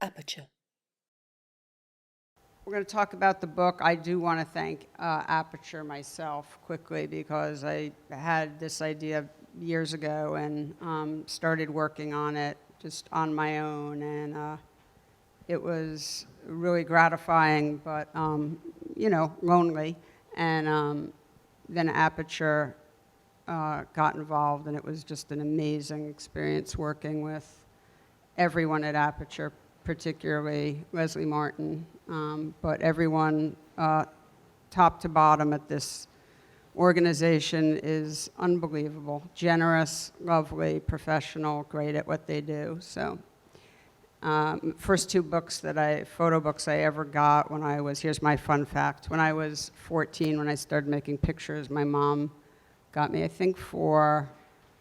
Aperture. We're going to talk about the book. I do want to thank Aperture myself quickly because I had this idea years ago and started working on it just on my own, and it was really gratifying, but lonely. And then Aperture got involved, and it was just an amazing experience working with everyone at Aperture, particularly Leslie Martin, but everyone top to bottom at this organization is unbelievable, generous, lovely, professional, great at what they do. So first two books photo books I ever got when I was, here's my fun fact, when I was 14, when I started making pictures, my mom got me, I think, for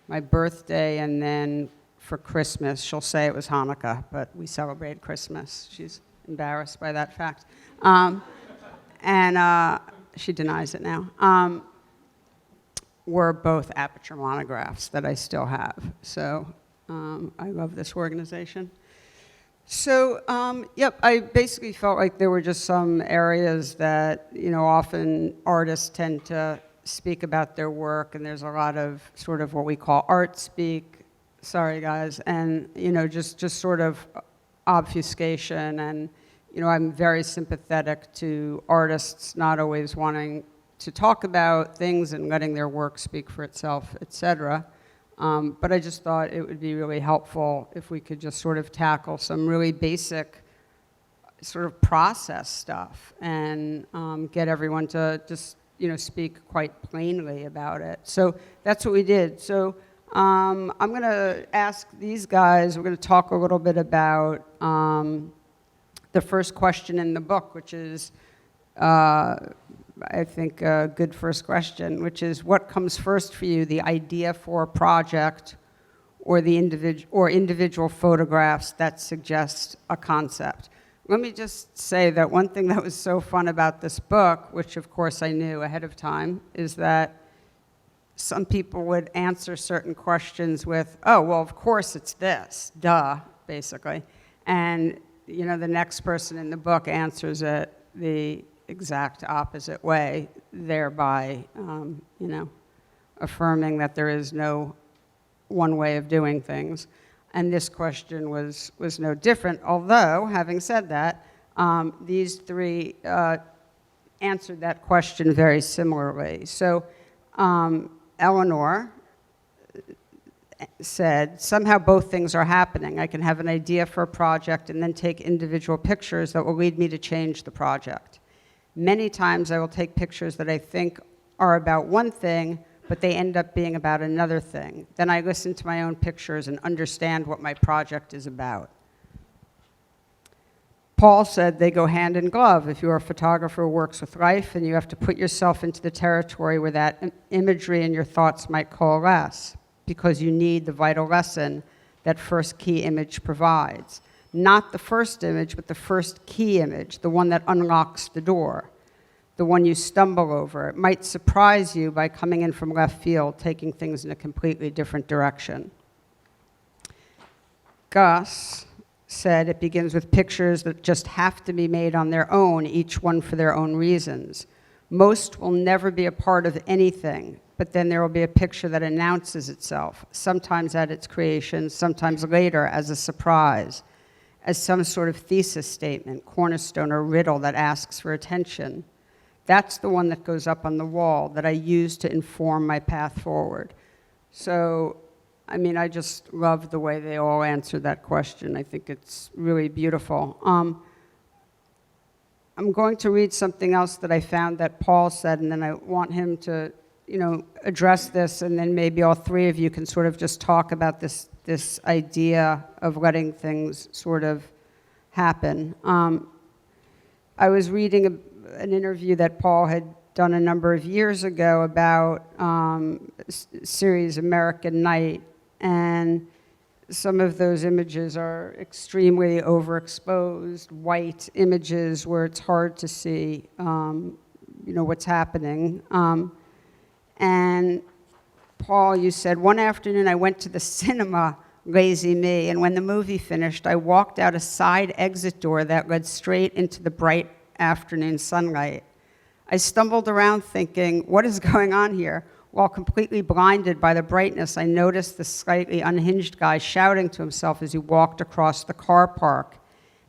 my birthday and then for Christmas. She'll say it was Hanukkah, but we celebrate Christmas. She's embarrassed by that fact. And she denies it now. Were both Aperture monographs that I still have. So I love this organization. So, I basically felt like there were just some areas that, often artists tend to speak about their work, and there's a lot of sort of what we call art speak. Sorry, guys. And, just sort of obfuscation. And, I'm very sympathetic to artists not always wanting to talk about things and letting their work speak for itself, et cetera. But I just thought it would be really helpful if we could just sort of tackle some really basic sort of process stuff and get everyone to just, speak quite plainly about it. So that's what we did. So I'm going to ask these guys, we're going to talk a little bit about the first question in the book, which is, I think, a good first question, which is, what comes first for you, the idea for a project or the individual photographs that suggest a concept? Let me just say that one thing that was so fun about this book, which of course I knew ahead of time, is that some people would answer certain questions with, oh, well, of course it's this, duh, basically. And, the next person in the book answers it the exact opposite way, thereby, affirming that there is no one way of doing things. And this question was no different, although, having said that, these three answered that question very similarly. So Elinor said, somehow both things are happening. I can have an idea for a project and then take individual pictures that will lead me to change the project. Many times I will take pictures that I think are about one thing, but they end up being about another thing. Then I listen to my own pictures and understand what my project is about. Paul said they go hand in glove. If you're a photographer who works with life and you have to put yourself into the territory where that imagery and your thoughts might coalesce, because you need the vital lesson that first key image provides. Not the first image, but the first key image, the one that unlocks the door, the one you stumble over. It might surprise you by coming in from left field, taking things in a completely different direction. Gus said it begins with pictures that just have to be made on their own, each one for their own reasons. Most will never be a part of anything, but then there will be a picture that announces itself, sometimes at its creation, sometimes later as a surprise, as some sort of thesis statement, cornerstone, or riddle that asks for attention. That's the one that goes up on the wall that I use to inform my path forward. So, I just love the way they all answered that question. I think it's really beautiful. I'm going to read something else that I found that Paul said, and then I want him to, address this, and then maybe all three of you can sort of just talk about this idea of letting things sort of happen. I was reading an interview that Paul had done a number of years ago about series American Night, and some of those images are extremely overexposed, white images where it's hard to see, what's happening. And Paul, you said, one afternoon I went to the cinema lazy me. And when the movie finished, I walked out a side exit door that led straight into the bright afternoon sunlight. I stumbled around thinking, what is going on here? While completely blinded by the brightness, I noticed the slightly unhinged guy shouting to himself as he walked across the car park.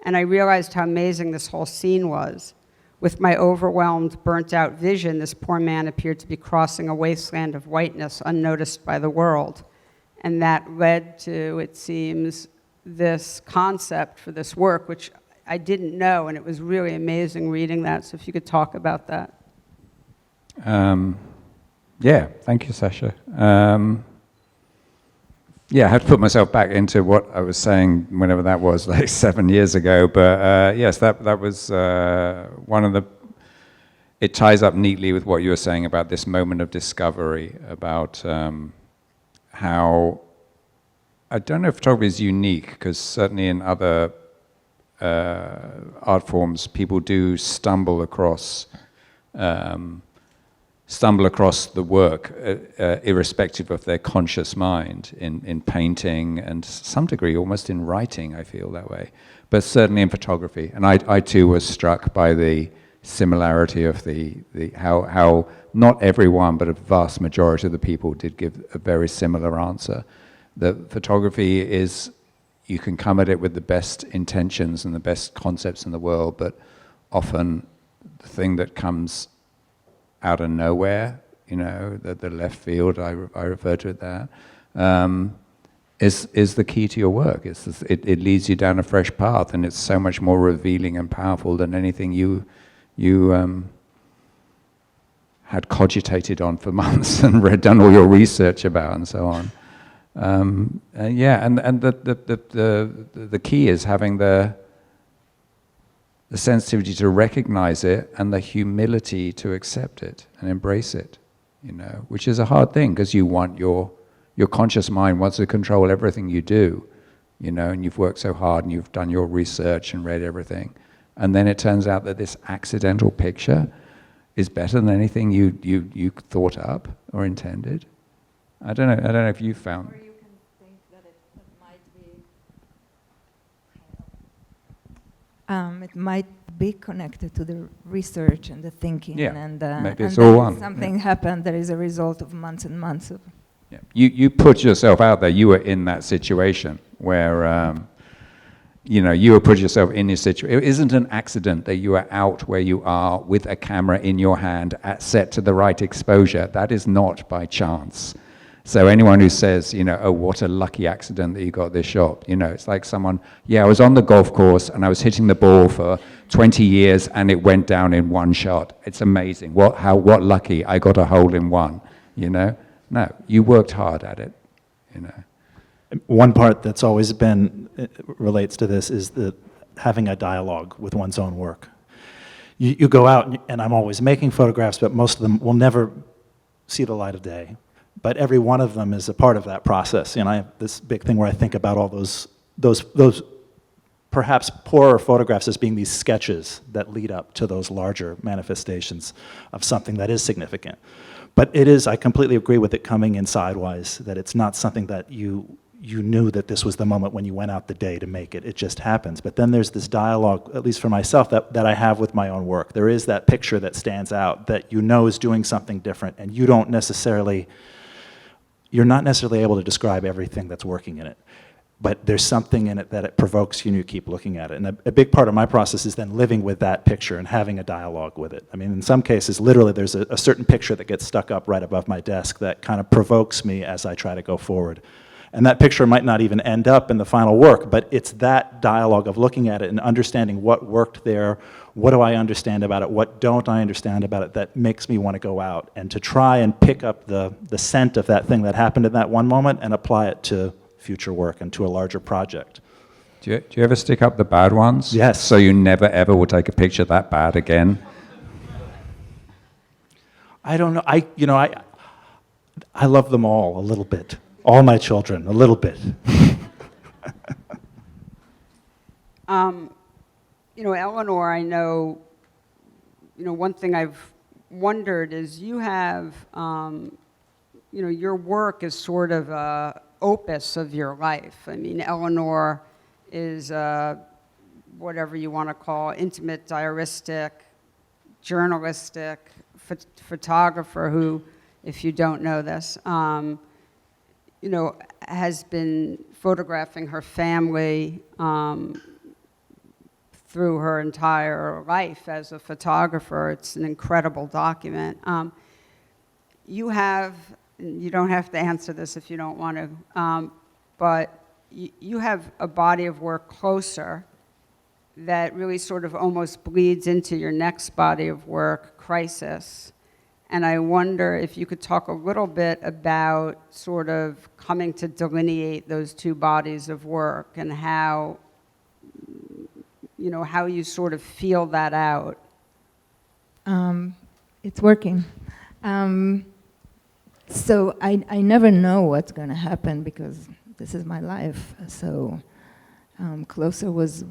And I realized how amazing this whole scene was. With my overwhelmed, burnt-out vision, this poor man appeared to be crossing a wasteland of whiteness unnoticed by the world. And that led to, it seems, this concept for this work, which I didn't know, and it was really amazing reading that. So if you could talk about that. Yeah, thank you, Sasha. Yeah, I had to put myself back into what I was saying whenever that was, like 7 years ago. But yes, that was one of the... It ties up neatly with what you were saying about this moment of discovery, about how... I don't know if photography is unique, because certainly in other art forms, people do stumble across the work, irrespective of their conscious mind, in painting and to some degree almost in writing. I feel that way, but certainly in photography. And I too was struck by the similarity of how not everyone, but a vast majority of the people did give a very similar answer. That photography is, you can come at it with the best intentions and the best concepts in the world, but often the thing that comes out of nowhere, the left field, I refer to it there, is the key to your work. It leads you down a fresh path, and it's so much more revealing and powerful than anything you had cogitated on for months and done all your research about and so on. Yeah, and the key is having the sensitivity to recognize it and the humility to accept it and embrace it, which is a hard thing, because you want your conscious mind wants to control everything you do, and you've worked so hard and you've done your research and read everything, and then it turns out that this accidental picture is better than anything you thought up or intended. I don't know if you found. It might be connected to the research and the thinking, and maybe it's all one. Something happened that is a result of months and months of. Yeah. You put yourself out there. You were in that situation where you were put yourself in this situation. It isn't an accident that you are out where you are with a camera in your hand, set to the right exposure. That is not by chance. So anyone who says, oh, what a lucky accident that you got this shot, it's like someone, I was on the golf course and I was hitting the ball for 20 years and it went down in one shot. It's amazing. What lucky, I got a hole in one, No, you worked hard at it, One part that's always been, relates to this, is having a dialogue with one's own work. You go out, and I'm always making photographs, but most of them will never see the light of day. But every one of them is a part of that process. I have this big thing where I think about all those perhaps poorer photographs as being these sketches that lead up to those larger manifestations of something that is significant. But it is, I completely agree with it coming in sidewise, that it's not something that you knew that this was the moment when you went out the day to make it. It just happens. But then there's this dialogue, at least for myself, that I have with my own work. There is that picture that stands out that is doing something different, and you're not necessarily able to describe everything that's working in it. But there's something in it that it provokes you and you keep looking at it. And a big part of my process is then living with that picture and having a dialogue with it. I mean, in some cases, literally, there's a certain picture that gets stuck up right above my desk that kind of provokes me as I try to go forward. And that picture might not even end up in the final work, but it's that dialogue of looking at it and understanding what worked there, what do I understand about it, what don't I understand about it, that makes me want to go out and to try and pick up the scent of that thing that happened in that one moment and apply it to future work and to a larger project. Do you ever stick up the bad ones? Yes. So you never ever will take a picture that bad again? I don't know. I love them all a little bit. All my children, a little bit. Elinor, I know, one thing I've wondered is you have, your work is sort of opus of your life. I mean, Elinor is whatever you want to call intimate, diaristic, journalistic photographer who, if you don't know this, you know, has been photographing her family through her entire life as a photographer. It's an incredible document. You have, you don't have to answer this if you don't want to, but you have a body of work closer that really sort of almost bleeds into your next body of work, Crisis. And I wonder if you could talk a little bit about sort of coming to delineate those two bodies of work and how, you know, how you sort of feel that out. It's working. So I never know what's going to happen because this is my life. So Closer was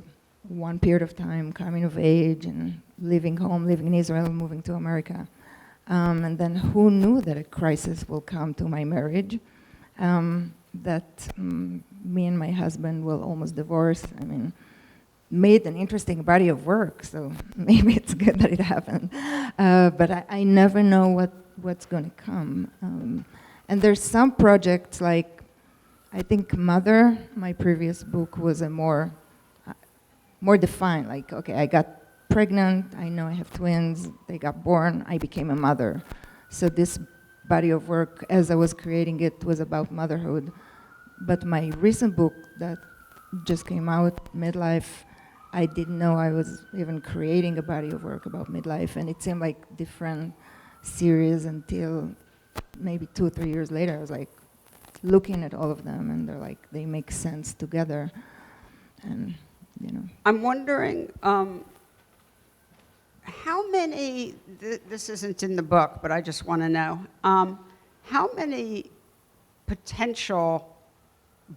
one period of time, coming of age and leaving home, living in Israel, moving to America. And then who knew that a crisis will come to my marriage, that me and my husband will almost divorce. I mean, made an interesting body of work, so maybe it's good that it happened. But I never know what's going to come. And there's some projects like, I think Mother, my previous book, was a more defined, like, okay, I got pregnant, I know I have twins, they got born, I became a mother. So this body of work, as I was creating it, was about motherhood. But my recent book that just came out, Midlife, I didn't know I was even creating a body of work about midlife, and it seemed like different series until maybe 2 or 3 years later. I was like looking at all of them, and they're like, they make sense together. And, you know. I'm wondering, how many, this isn't in the book, but I just want to know, how many potential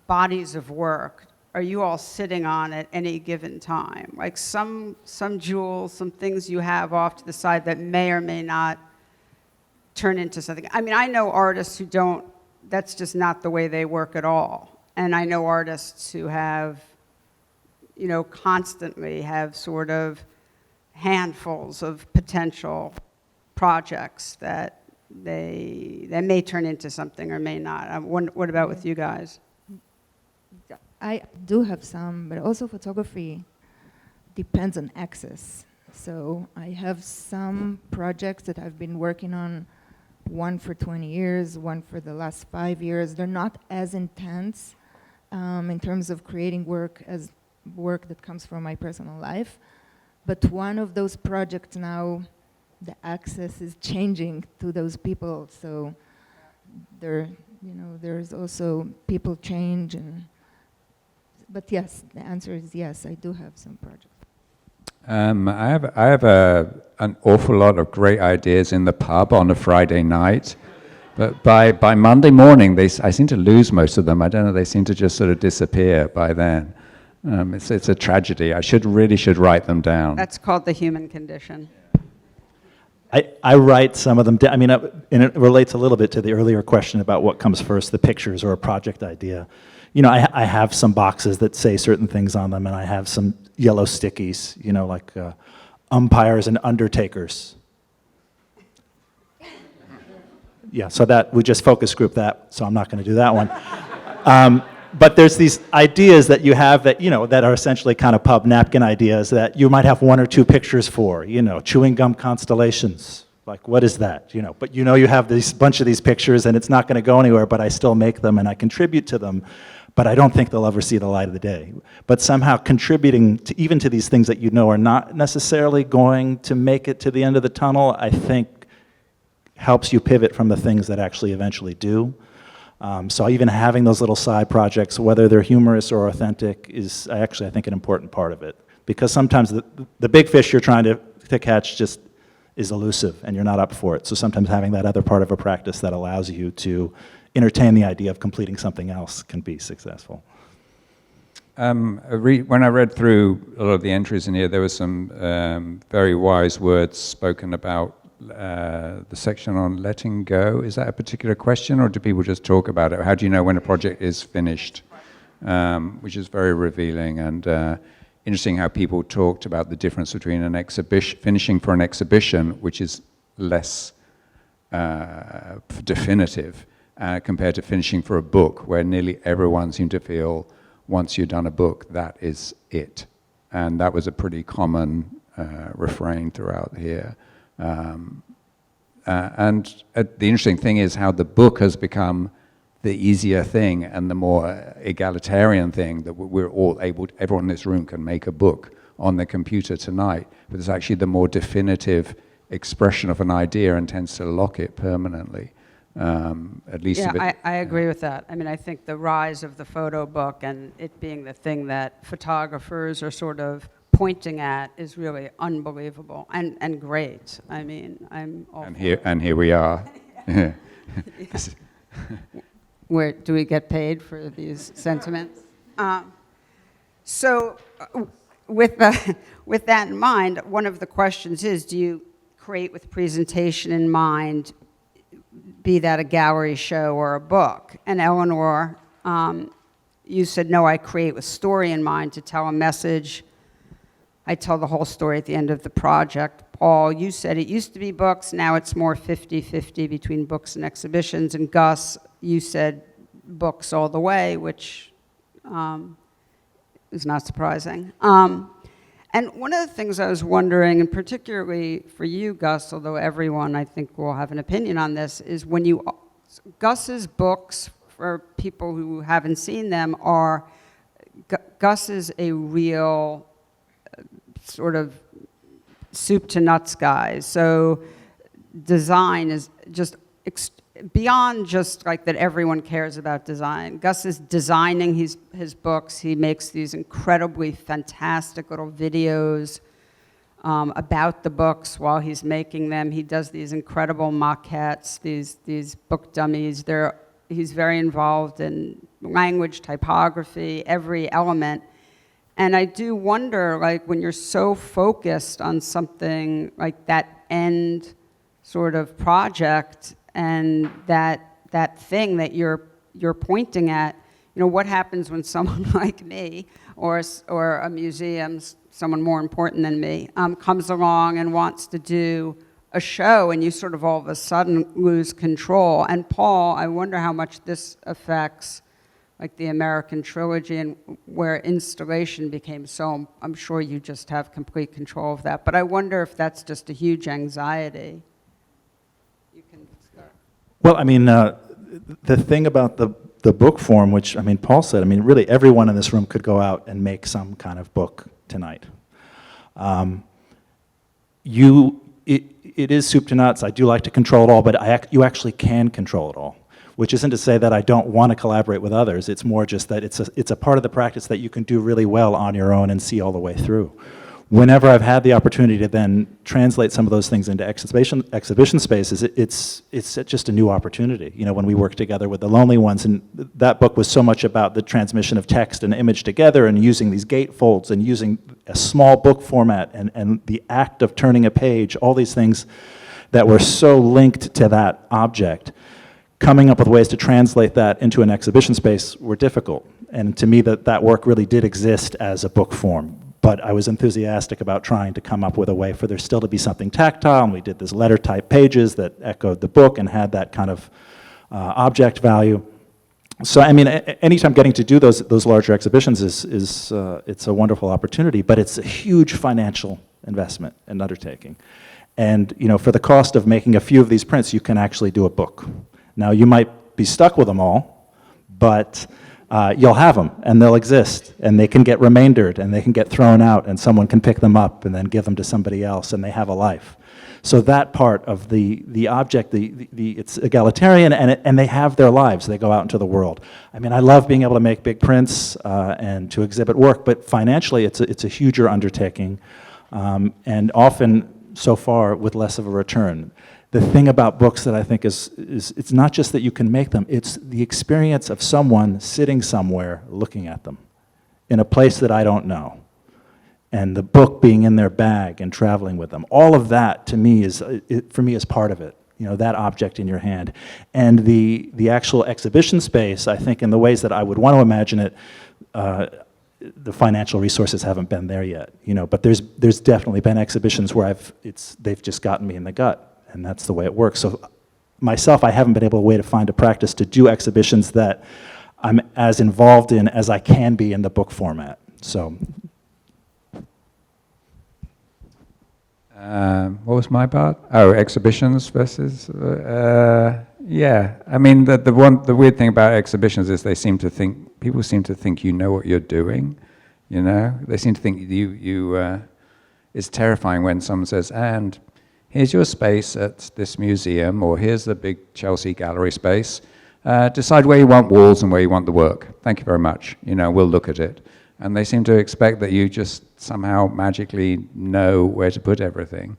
bodies of work are you all sitting on at any given time? Like some jewels, some things you have off to the side that may or may not turn into something. I mean, I know artists who don't, that's just not the way they work at all. And I know artists who have, you know, constantly have sort of handfuls of potential projects that may turn into something or may not. What about with you guys? I do have some, but also photography depends on access. So I have some projects that I've been working on, one for 20 years, one for the last 5 years. They're not as intense in terms of creating work as work that comes from my personal life. But one of those projects now, the access is changing to those people. So there's also people change but yes, the answer is yes, I do have some projects. I have an awful lot of great ideas in the pub on a Friday night, but by Monday morning, I seem to lose most of them. I don't know, they seem to just sort of disappear by then. It's a tragedy. I should write them down. That's called the human condition. I write some of them down. I mean, and it relates a little bit to the earlier question about what comes first, the pictures or a project idea. You know, I have some boxes that say certain things on them, and I have some yellow stickies, you know, like umpires and undertakers. Yeah, so that, we just focus group that, so I'm not going to do that one. But there's these ideas that you have that, you know, that are essentially kind of pub napkin ideas that you might have 1 or 2 pictures for, you know, chewing gum constellations. Like, what is that? You know, but you know you have this bunch of these pictures and it's not going to go anywhere, but I still make them and I contribute to them, but I don't think they'll ever see the light of the day. But somehow contributing to even to these things that you know are not necessarily going to make it to the end of the tunnel, I think helps you pivot from the things that actually eventually do. So even having those little side projects, whether they're humorous or authentic, is actually, I think, an important part of it. Because sometimes the big fish you're trying to catch just is elusive, and you're not up for it. So sometimes having that other part of a practice that allows you to entertain the idea of completing something else can be successful. When I read through a lot of the entries in here, there were some very wise words spoken about the section on letting go. Is that a particular question, or do people just talk about it? How do you know when a project is finished? Which is very revealing, and interesting how people talked about the difference between an exhibition, finishing for an exhibition, which is less definitive, compared to finishing for a book, where nearly everyone seemed to feel once you've done a book, that is it. And that was a pretty common refrain throughout here. And the interesting thing is how the book has become the easier thing and the more egalitarian thing, that we're all able to, everyone in this room can make a book on the computer tonight, but it's actually the more definitive expression of an idea and tends to lock it permanently. At least yeah, I agree with that. I mean, I think the rise of the photo book and it being the thing that photographers are sort of pointing at is really unbelievable and great. I mean, I'm all and here we are. Where do we get paid for these sentiments? So with that in mind, one of the questions is, do you create with presentation in mind, be that a gallery show or a book? And Elinor, you said, no, I create with story in mind to tell a message. I tell the whole story at the end of the project. Paul, you said it used to be books, now it's more 50-50 between books and exhibitions. And Gus, you said books all the way, which is not surprising. And one of the things I was wondering, and particularly for you, Gus, although everyone I think will have an opinion on this, is when you, Gus's books, for people who haven't seen them, are, Gus is a real sort of soup to nuts guy. So design is just beyond just like that everyone cares about design. Gus is designing his books. He makes these incredibly fantastic little videos about the books while he's making them. He does these incredible maquettes, these book dummies. He's very involved in language, typography, every element. And I do wonder, like, when you're so focused on something like that end sort of project and that thing that you're pointing at, you know, what happens when someone like me or a museum, someone more important than me, comes along and wants to do a show, and you sort of all of a sudden lose control. And Paul, I wonder how much this affects like the American trilogy, and where installation became so, I'm sure you just have complete control of that. But I wonder if that's just a huge anxiety. You can start. Well, I mean, the thing about the book form, which, I mean, Paul said, I mean, really everyone in this room could go out and make some kind of book tonight. It is soup to nuts. I do like to control it all, but you actually can control it all. Which isn't to say that I don't want to collaborate with others. It's more just that it's a part of the practice that you can do really well on your own and see all the way through. Whenever I've had the opportunity to then translate some of those things into exhibition spaces, it's just a new opportunity. You know, when we worked together with The Lonely Ones, and that book was so much about the transmission of text and image together and using these gatefolds and using a small book format and the act of turning a page, all these things that were so linked to that object. Coming up with ways to translate that into an exhibition space were difficult. And to me, that work really did exist as a book form. But I was enthusiastic about trying to come up with a way for there still to be something tactile, and we did this letter-type pages that echoed the book and had that kind of object value. So, I mean, anytime getting to do those larger exhibitions is it's a wonderful opportunity, but it's a huge financial investment and undertaking. And, you know, for the cost of making a few of these prints, you can actually do a book. Now, you might be stuck with them all, but you'll have them, and they'll exist, and they can get remaindered, and they can get thrown out, and someone can pick them up and then give them to somebody else, and they have a life. So that part of the object, it's egalitarian, and they have their lives. They go out into the world. I mean, I love being able to make big prints and to exhibit work, but financially, it's a huger undertaking, and often, so far, with less of a return. The thing about books that I think is it's not just that you can make them, it's the experience of someone sitting somewhere looking at them in a place that I don't know. and the book being in their bag and traveling with them. All of that, to me, is part of it. You know, that object in your hand. And the actual exhibition space, I think in the ways that I would want to imagine it, the financial resources haven't been there yet. You know, but there's definitely been exhibitions where they've just gotten me in the gut, and that's the way it works. So myself, I haven't been able to find a practice to do exhibitions that I'm as involved in as I can be in the book format. So. What was my part? Oh, exhibitions versus, yeah. I mean, the weird thing about exhibitions is people seem to think you know what you're doing, you know? They seem to think it's terrifying when someone says, and here's your space at this museum, or here's the big Chelsea gallery space. Decide where you want walls and where you want the work. Thank you very much. You know, we'll look at it. And they seem to expect that you just somehow magically know where to put everything.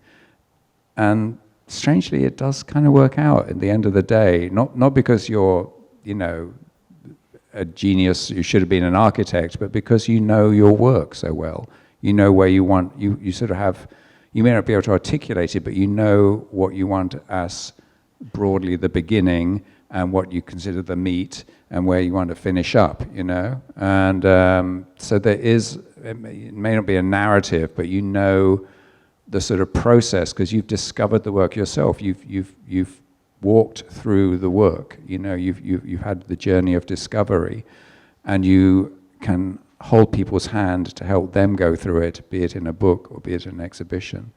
And strangely, it does kind of work out at the end of the day, not because you're, you know, a genius, you should have been an architect, but because you know your work so well. You know where you want, you sort of have, you may not be able to articulate it, but you know what you want as broadly the beginning and what you consider the meat and where you want to finish up, you know? And so there is, it may not be a narrative, but you know the sort of process because you've discovered the work yourself. You've walked through the work, you know, you've had the journey of discovery, and you can hold people's hand to help them go through it, be it in a book or be it in an exhibition.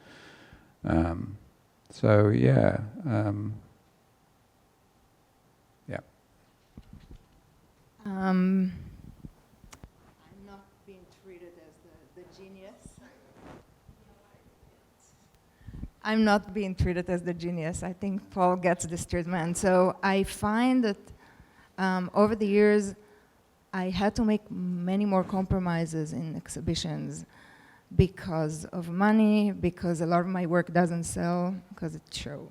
So yeah. I'm not being treated as the genius. I'm not being treated as the genius. I think Paul gets this treatment. So I find that over the years, I had to make many more compromises in exhibitions because of money, because a lot of my work doesn't sell, because it's show.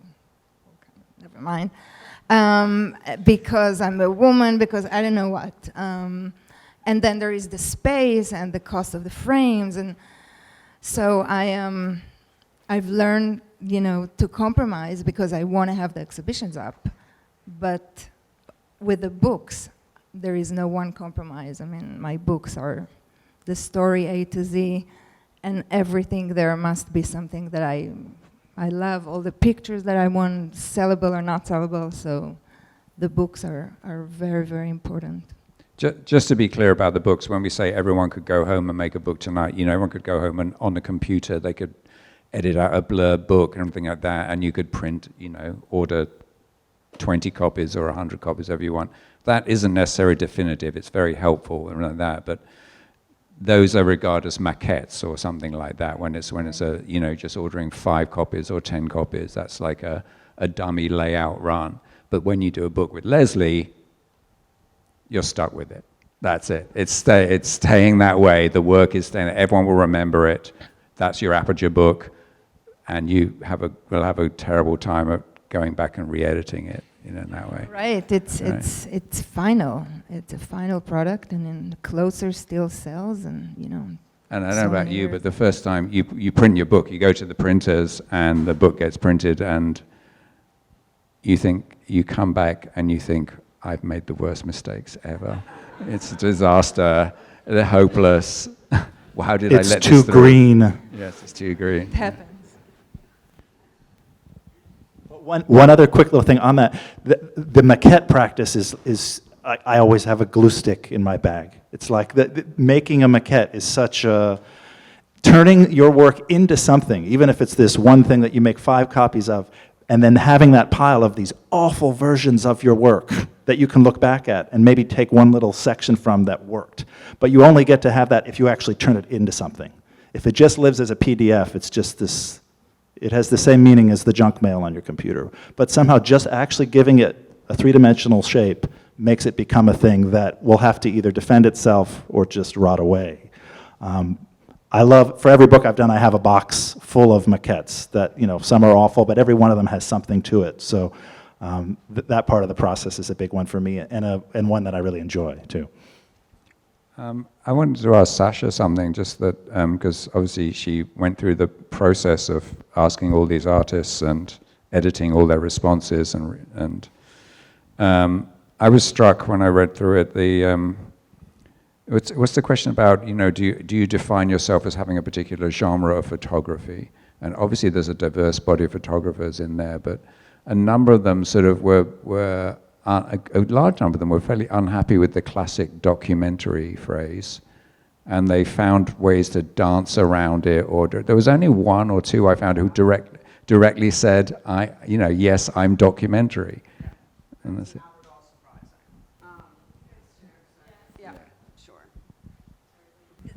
Okay, never mind. Because I'm a woman, because I don't know what. And then there is the space and the cost of the frames. And so I've learned, you know, to compromise because I want to have the exhibitions up. But with the books, there is no one compromise. I mean, my books are the story A to Z, and everything there must be something that I love, all the pictures that I want, sellable or not sellable, so the books are very, very important. Just to be clear about the books, when we say everyone could go home and make a book tonight, you know, everyone could go home and on the computer, they could edit out a blurb book and everything like that, and you could print, you know, order 20 copies or 100 copies, whatever you want. That isn't necessarily definitive, it's very helpful and like that, but those are regarded as maquettes or something like that. When it's a, you know, just ordering 5 copies or 10 copies, that's like a dummy layout run. But when you do a book with Leslie, you're stuck with it. That's it. It's staying that way. The work is staying. Everyone will remember it. That's your Aperture book, and you will have a terrible time of going back and re-editing it, you know, in that way. Right. It's final. It's a final product, and then the closer still sells, and you know. And I don't know about you, but the first time you print your book, you go to the printers, and the book gets printed, and you come back and you think, I've made the worst mistakes ever. It's a disaster. They're hopeless. Well, how did I let this through? It's too green. Yes, it's too green. It happens. One other quick little thing on that. The maquette practice is I always have a glue stick in my bag. It's like making a maquette is such a, turning your work into something, even if it's this one thing that you make 5 copies of, and then having that pile of these awful versions of your work that you can look back at and maybe take one little section from that worked. But you only get to have that if you actually turn it into something. If it just lives as a PDF, it's just this, it has the same meaning as the junk mail on your computer. But somehow just actually giving it a 3-dimensional shape makes it become a thing that will have to either defend itself or just rot away. I love, for every book I've done, I have a box full of maquettes that, you know, some are awful, but every one of them has something to it. So that part of the process is a big one for me, and one that I really enjoy, too. I wanted to ask Sasha something, just that, because obviously she went through the process of asking all these artists and editing all their responses, and I was struck when I read through it, what's the question about, do you define yourself as having a particular genre of photography? And obviously there's a diverse body of photographers in there, but a number of them sort of were a large number of them were fairly unhappy with the classic documentary phrase, and they found ways to dance around it. Or there was only one or two I found who directly said, yes, I'm documentary. And that's it. Yeah, sure.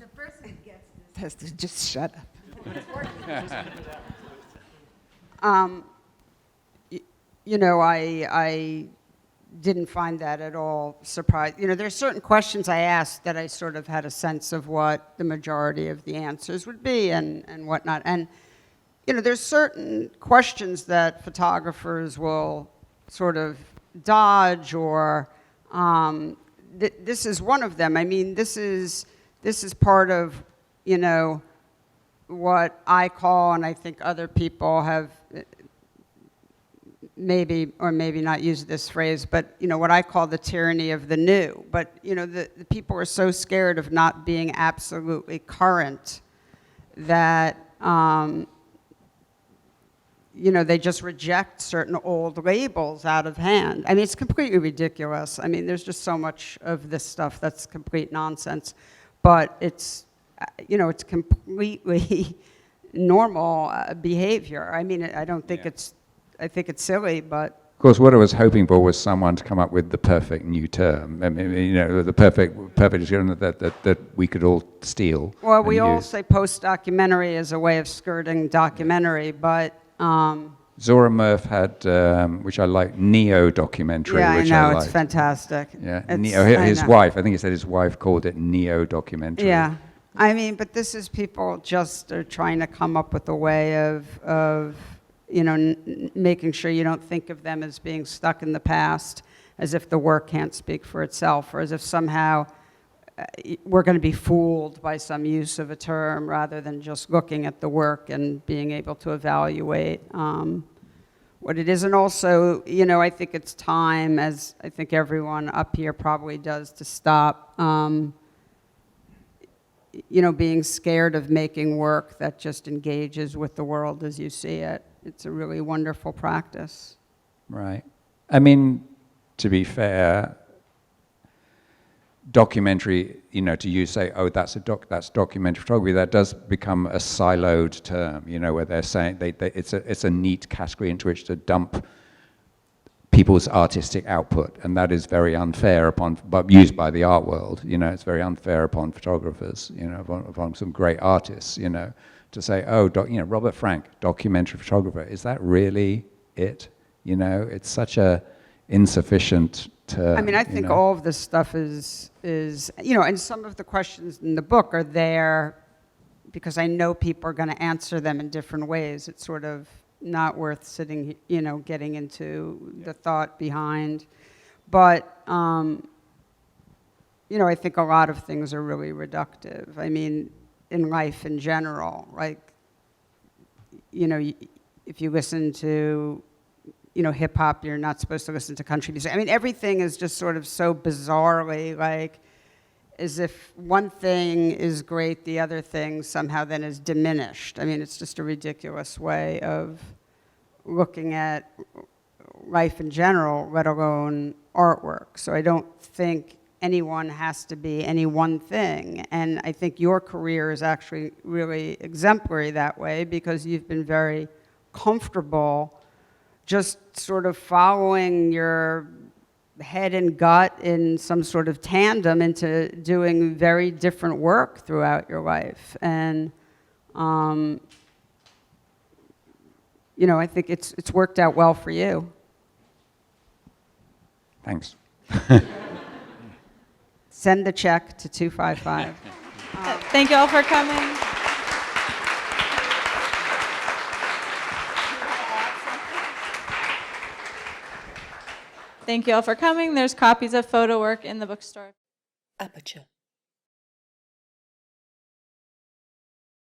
The person who gets this has to just shut up. I didn't find that at all surprising. There's certain questions I asked that I sort of had a sense of what the majority of the answers would be and whatnot. And, there's certain questions that photographers will sort of dodge, or this is one of them. I mean, this is part of, what I call, and I think other people have maybe or maybe not used this phrase, but what I call the tyranny of the new. But the people are so scared of not being absolutely current that they just reject certain old labels out of hand. I mean, it's completely ridiculous. I mean, there's just so much of this stuff that's complete nonsense, but it's completely normal behavior. I mean, I don't think I think it's silly, but... Of course, what I was hoping for was someone to come up with the perfect new term. I mean, the perfect term that we could all steal. Well, we all use. say post-documentary as a way of skirting documentary, but... Zora Murph had, which I like, neo-documentary, yeah, which I know, liked. it's fantastic. Yeah, It's- his wife, I think he said his wife called it neo-documentary. Yeah, I mean, but this is people just are trying to come up with a way of making sure you don't think of them as being stuck in the past, as if the work can't speak for itself, or as if somehow we're going to be fooled by some use of a term rather than just looking at the work and being able to evaluate what it is. And also, I think it's time, as I think everyone up here probably does, to stop being scared of making work that just engages with the world as you see it. It's a really wonderful practice. Right. I mean, to be fair, documentary, to you say, oh, that's documentary photography, that does become a siloed term, where they're saying it's a neat category into which to dump people's artistic output, and that is very unfair but used by the art world. It's very unfair upon photographers, upon some great artists, to say, oh, Robert Frank, documentary photographer, is that really it? It's such a insufficient term. I mean, I think all of this stuff is and some of the questions in the book are there because I know people are going to answer them in different ways. It's sort of not worth sitting, getting into the thought behind. But, I think a lot of things are really reductive. I mean, in life in general, like, if you listen to, hip hop, you're not supposed to listen to country music. I mean, everything is just sort of so bizarrely like, as if one thing is great, the other thing somehow then is diminished. I mean, it's just a ridiculous way of looking at life in general, let alone artwork. So I don't think anyone has to be any one thing. And I think your career is actually really exemplary that way because you've been very comfortable just sort of following your head and gut in some sort of tandem into doing very different work throughout your life. And, I think it's worked out well for you. Thanks. Send the check to 255. Thank you all for coming. Thank you all for coming. There's copies of PhotoWork in the bookstore. Aperture.